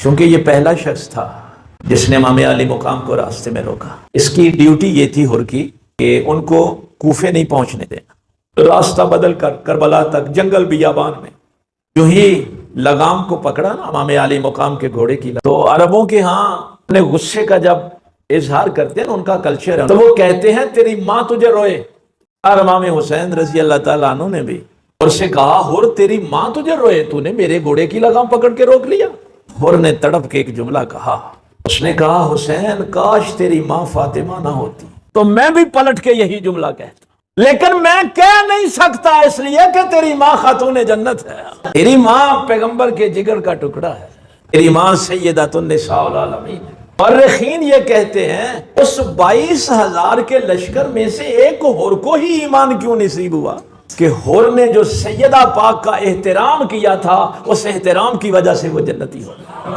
چونکہ یہ پہلا شخص تھا جس نے امام علی مقام کو راستے میں روکا۔ اس کی ڈیوٹی یہ تھی ہر کی کہ ان کو کوفے نہیں پہنچنے دینا، راستہ بدل کر کربلا تک جنگل بیابان میں جو ہی لگام کو پکڑا نا امام علی مقام کے گھوڑے کی تو عربوں کے ہاں اپنے غصے کا جب اظہار کرتے ہیں ان کا کلچر ہے تو وہ کہتے ہیں تیری ماں تجھے روئے۔ اور امام حسین رضی اللہ تعالیٰ عنہ نے بھی اور سے کہا ہر تیری ماں تجھے روئے، تو نے میرے گھوڑے کی لگام پکڑ کے روک لیا۔ ہر نے تڑپ کے ایک جملہ کہا، اس نے کہا حسین کاش تیری ماں فاطمہ نہ ہوتی تو میں بھی پلٹ کے یہی جملہ کہتا، لیکن میں کہہ نہیں سکتا اس لیے کہ تیری ماں خاتون جنت ہے، تیری ماں پیغمبر کے جگر کا ٹکڑا ہے، تیری ماں سیدۃ النساء العالمین ہے۔ مورخین یہ کہتے ہیں اس 22,000 کے لشکر میں سے ایک ہر کو ہی ایمان کیوں نصیب ہوا کہ ہر نے جو سیدہ پاک کا احترام کیا تھا اس احترام کی وجہ سے وہ جنتی ہو گیا۔